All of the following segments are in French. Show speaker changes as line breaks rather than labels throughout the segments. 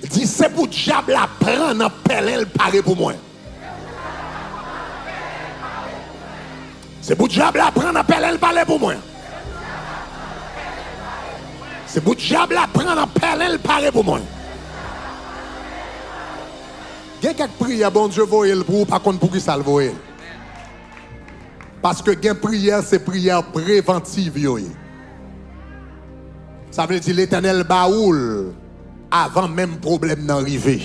Dis c'est pour diable la prendre en pelle paré pour moi. C'est pour diable la prendre en pelle paré pour moi. C'est pour diable la prendre en pelle paré pour moi. Il y a quelques prières, bon Dieu, voyez pour pas contre pour qui ça le voyez. Parce que gain prière, c'est prière préventive. Ça veut dire l'Éternel baoul avant même problème d'arriver.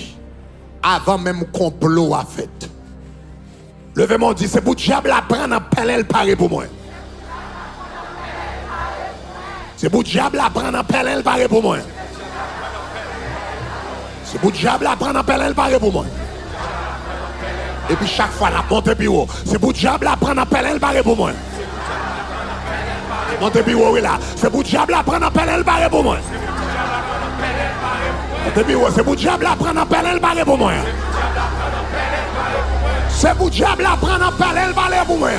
Avant même complot à fait. Levez-moi, dit, c'est pour diable à prendre en pelle paré pour moi. C'est pour diable à prendre en pelle paré pour moi. C'est pour diable à prendre en pelle paré pour moi. Et puis chaque fois la monte plus haut. C'est pour diable à prendre en pelle paré pour moi. Monte plus haut là. C'est pour diable à prendre en pelle paré pour moi. Monte plus haut. C'est pour diable à prendre en pelle paré pour moi. C'est pour diable à prendre en pelle paré pour moi.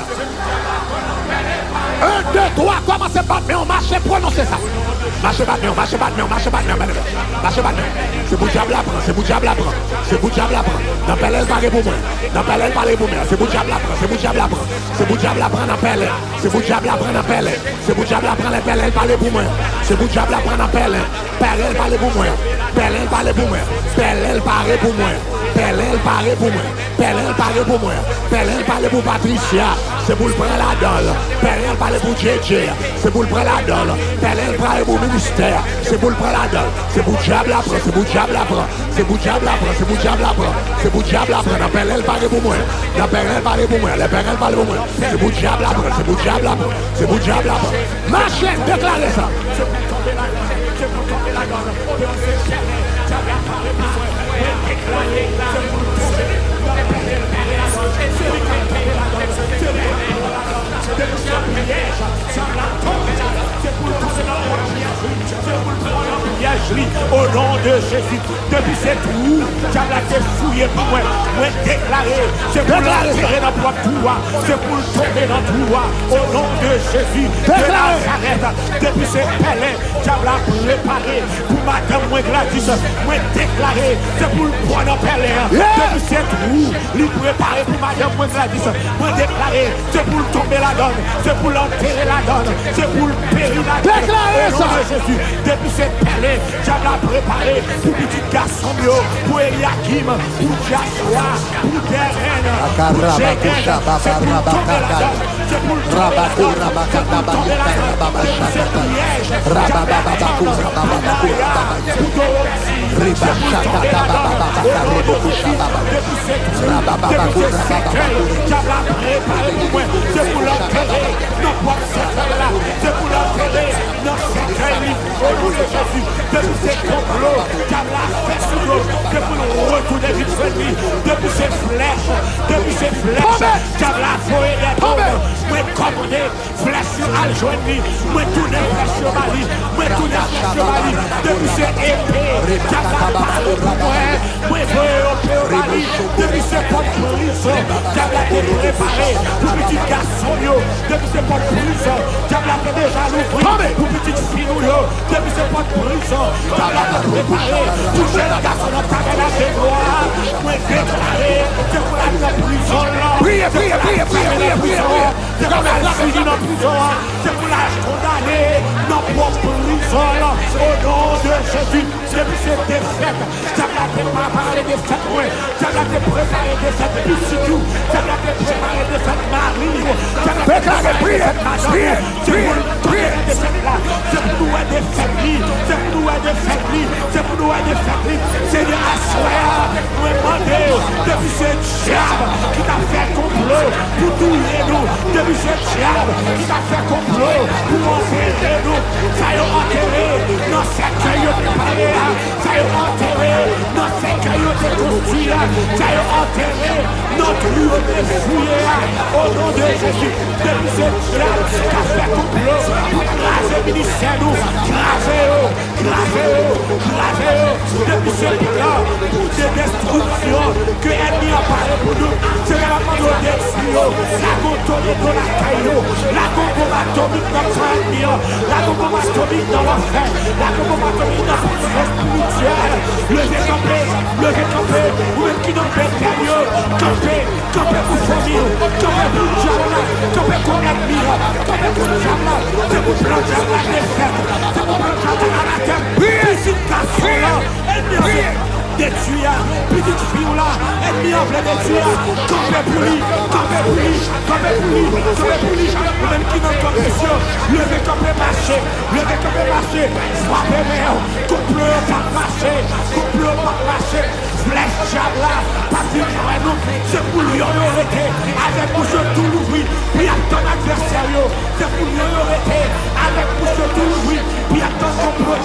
1, 2, 3, commencez à battre, mais on marche, prononcez ça. Marchez battre, marchez battre, marchez battre, marchez battre. C'est pour diable à prendre, c'est pour diable à prendre, c'est pour diable à prendre. Dans pelle paré pour moi, dans pelle paré pour moi. C'est pour diable à prendre, c'est pour diable à prendre, c'est pour diable à prendre en pelle, c'est pour diable à prendre en pelle, c'est pour diable à prendre en pelle paré pour moi. C'est pour diable à prendre en pelle paré pour moi, pelle paré pour moi, pelle paré pour moi, pelle paré pour moi, pelle paré pour moi, pelle paré pour Patricia. C'est pour le prendre la dalle, pelle paré pour JJ, c'est pour le prendre la dalle, pelle paré pour ministère, c'est pour le prendre la dalle, c'est pour diable à prendre, c'est pour diable à prendre, c'est pour diable à prendre, c'est pour diable à prendre, c'est pour diable à prendre, la pelle paré pour moi, la pelle paré pour moi, la pelle paré pour moi, c'est pour diable à prendre, c'est pour diable à prendre, c'est pour diable à prendre. Marchez, déclarez ça.
Au nom de Jésus, depuis cette roue, diable a été fouillé pour moi, déclaré, c'est pour l'enterrer dans le pouvoir, c'est pour le tomber dans le pouvoir, au nom de Jésus, déclaré, depuis cette pelle, diable a préparé, pour madame, moi Gladys, moi déclaré, c'est pour le prendre en pelle, depuis cette roue, lui préparé pour madame, moi Gladys, moi déclaré, c'est pour le tomber la donne, c'est pour l'enterrer la donne, c'est pour le périr la donne, au nom de Jésus, depuis cette pelle, diable a préparé pour petit garçon, pour Eliakim, pour Joshua, pour Terren, pour Jégen, c'est pour tomber la donne, c'est pour tomber la donne, c'est pour tomber la donne, c'est pour Liège, pour Dorothy, c'est pour tomber la donne, au nom de Jésus, depuis cette cercueil, diable a préparé pour moi, c'est pour l'enterrer, non pas cercueil-là, c'est pour l'enterrer, non cercueil, au nom de Jésus, depuis ces complots, diable a fait sous l'eau, c'est pour le retourner vite fait lui, depuis ces flèches, diable a foyé des bombes, moi commandé, flèche sur Aljoigny, moi tourné flèche sur Mali, moi tourné flèche sur Mali, depuis ces épées, diable a parlé pour moi, moi voyé au Mali, depuis ces portes prison, diable a été préparé pour petit garçon, depuis ces portes prison, diable a fait déjà l'ouvrir pour petite fille, depuis ces portes prison, diable a préparé, toucher le garçon dans ta main de gloire, moi déclaré, c'est pour la prison là,
Priez.
c'est pour la fille dans prison, c'est pour la condamner dans propre prison là, au nom de Jésus, depuis cette défaite, diable a préparé des fêtes, diable a préparé des fêtes Pissitou, diable a préparé des fêtes Marie, diable a préparé des fêtes Madame, c'est pour des fêtes là, c'est pour nous des fêtes, c'est pour nous des fêtes, c'est pour nous des fêtes, c'est de asseoir, nous demander, depuis ce diable qui t'a fait complot pour tuer nous, depuis ce diable qui t'a fait complot pour enterrer nous, ça y est enterré, dans cette caillou préparé, ça y est enterré, dans cette caillou construit, ça y est enterré, notre lieu de fouillé, au nom de Jésus, depuis ce diable qui a fait complot pour craser le ministère nous, craser-le, depuis ce plan pour des destructions que l'ennemi a parlé pour nous, c'est la mano des tuyaux, la contourne de la caillou, la bombe atomique dans le crâne, la bombe atomique dans l'enfer, la bombe atomique dans le spirituel, le décembre levez camper, ou même qui n'ont pas période, camper pour famille, camper pour diable, camper pour ennemi, camper pour diable, c'est pour plan diable à défaite, c'est pour plan diable à la tête, petite garçon là, ennemi détruire, petite fille là, ennemi en plein détruire, camper pour lui, camper pour lui, camper pour lui, camper pour lui, ou même qui n'ont pas question, levez camper marcher, frappez mère, couple pas marcher, flèche diable là, pas dire non, c'est pour lui arrêter, avec bouche tout l'ouvrir, puis à ton adversaire, c'est pour lui arrêter, avec bouche tout l'ouvrir, puis à ton complot,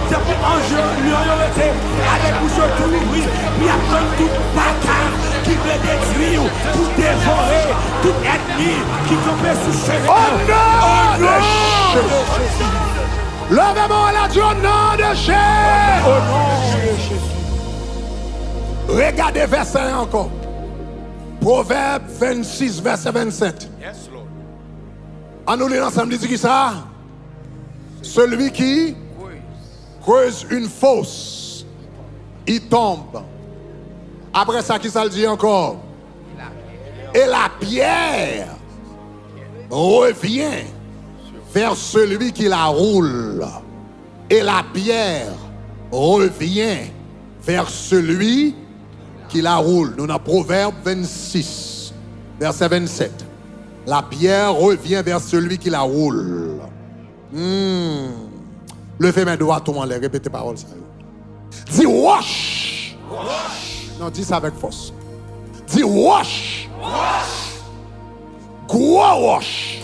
c'est pour enjeu lui arrêter, avec bouche tout l'ouvrir, puis à ton tout bâtard qui veut détruire, pour dévorer, tout ennemi qui tombe sous chemin.
Au nom de Jésus. Levez-moi la Dieu au nom de Jésus.
Au nom de Jésus.
Regardez verset 1 encore. Proverbe 26, verset 27.
Yes, Lord.
En nous lisant ensemble, dit qui ça? Celui qui creuse une fosse, il tombe. Après ça, qui ça le dit encore? Et la pierre revient vers celui qui la roule. Et la pierre revient vers celui qui la roule. Nous avons Proverbe 26, verset 27. La pierre revient vers celui qui la roule. Levez mes doigts tout en l'air, répétez parole ça. Dis wash. Non, dis ça avec force. Dis wash. Gros wash.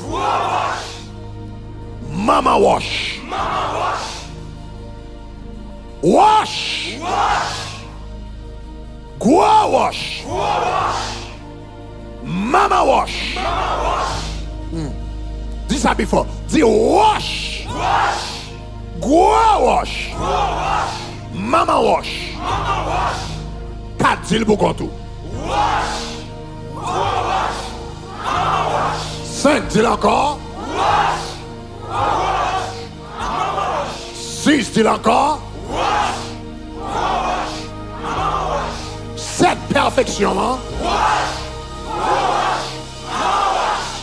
Mama wash. Wash. Gros wash. Mama wash. Dis ça before. Dis wash. Gros wash. Mama wash. Quatre dis pour tout. 5 dis encore. 6 dis encore. 7 perfection.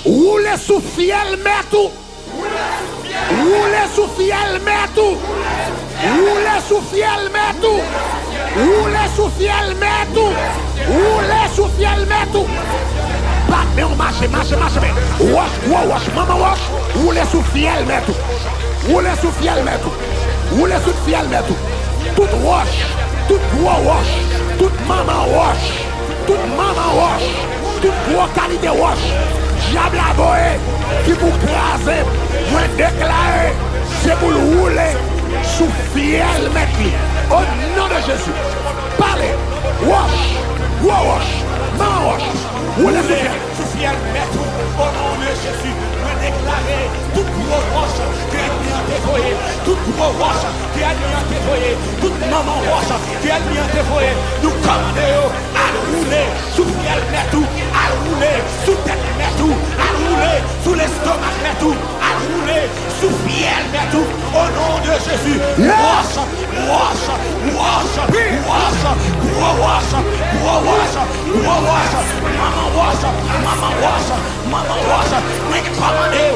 Roulez sous fiel tout. Roulez sous fiel tout. Roulez sous fiel tout. Roulez sous fiel tout. Roulez sous fiel tout. Bat mais on marche. Wash, mama wash. Roulez sous fiel tout. Roulez sous fiel tout. Roulez sous fiel tout. Tout wash, tout gros wash, tout mama wash, tout gros qualité wash. Diable à boé qui vous crase, moi déclarer, c'est pour le rouler sous fiel mettre. Au nom de Jésus, parlez, wash, mama wash, roulez
sous fiel mettre. Au nom de Jésus, moi déclarer, tout gros wash qui est dévoyé, tout gros wash qui est dévoyé, toute maman wash qui est dévoyé, nous commandons à rouler sous fiel mettre, à rouler sous tête mettre, à rouler sous l'estomac mettre, à rouler sous fiel mettre. Au nom de Jésus, wash, mama wash, we commandez,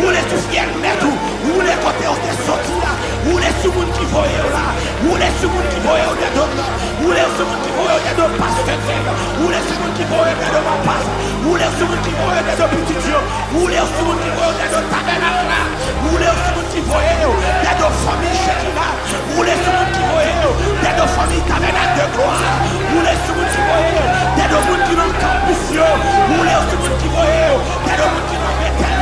roulez sous fiel mettre, roulez côté où t'es sorti là, roulez sur monde qui voyait là, roulez sur monde qui voyait au dedans, roulez sur monde qui voyait au dedans pasteur, roulez sur monde qui voyait au dedans ma passe, roulez sur monde qui voyait au dedans petit Dieu, roulez sur monde qui voyait au dedans tabernacle là, roulez sur monde qui voyait au dedans famille Shekinah, roulez sur monde qui voyait au dedans famille tabernacle de gloire, roulez sur monde qui voyait au dedans monde qui n'ont campus, roulez sur monde qui voyait au dedans monde qui n'ont métal,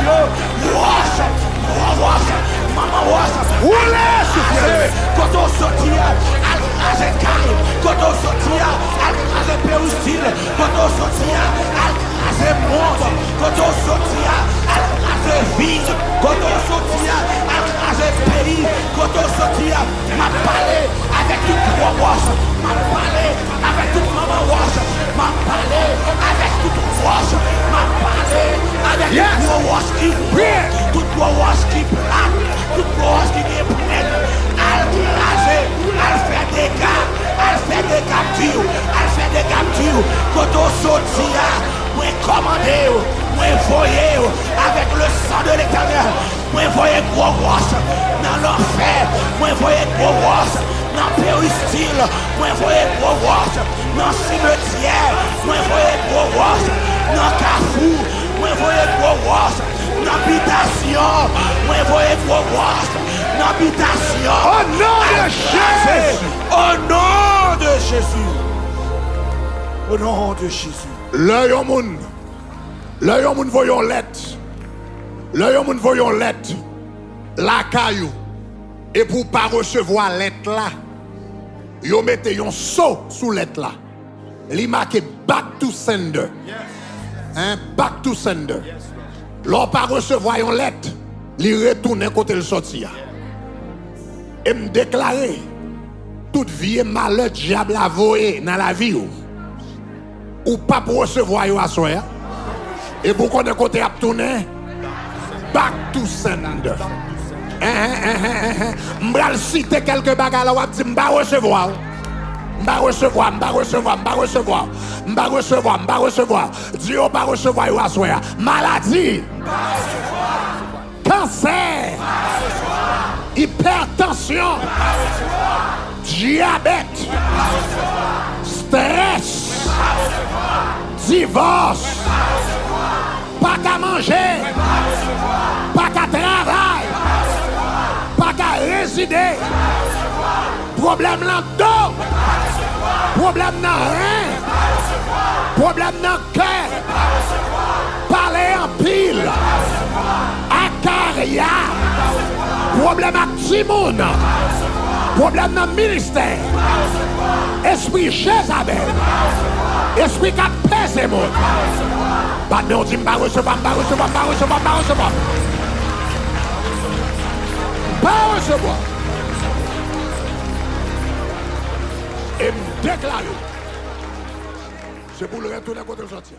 wash, mama wash, roulez sur fiel, quand on sortit à l'écraser carré, quand on sortit à l'écraser péroustile, quand on sortit à l'écraser monde, quand on sortit à l'écraser vide, quand on sortit à l'écraser pays, quand on sortit m'a parlé avec toute gros wash, m'a parlé avec toute mama wash, m'a parlé avec toute wash, m'a parlé avec toute gros wash qui toute gros qui plate, tout gros qui est prêt, à craser, à faire des cas, à faire des captures, à faire des captures. Quand on sortit, moi commandé, moi voyé avec le sang de l'Éternel, moi voyé gros roche dans l'enfer, moi voyé gros roche dans le péristyle, moi voyé gros roche dans le cimetière, moi voyé gros roche dans le carrefour, moi voyé gros roche dans l'habitation, moi voyé gros roche dans l'habitation.
Au nom de Jésus.
Au nom de Jésus. Au nom de Jésus.
Le yon moun voyon lettre. Le yon moun voyon lettre. La caillou. Et pour pas recevoir lettre là, yon mette yon saut sous lettre là. Li marqué back to sender. Hein, back to sender. L'on pas recevoir yon lettre, li retourne côté le sorti. Et me déclarer toute vie et malheur diable a voé dans la vie ou pas pour recevoir yon assoya. Et pour qu'on ait côté à tourner, back to sender. M'bral citer quelques bagages là, dit m'ba recevoir. M'ba recevoir. Dieu pas recevoir yon assoya. Maladie. Cancer. Hypertension. Diabète. Stress. Divorce. Pas qu'à manger, pas qu'à travailler, pas qu'à résider. Problème dans le dos, problème dans le rein, problème dans le cœur, parler en pile, acaria, problème avec Timoun, problème dans le ministère, esprit Jézabel, esprit qui a pesé mon. Pas de on dit pas recevoir. Et me déclarer. C'est pour le retourner contre le sortir.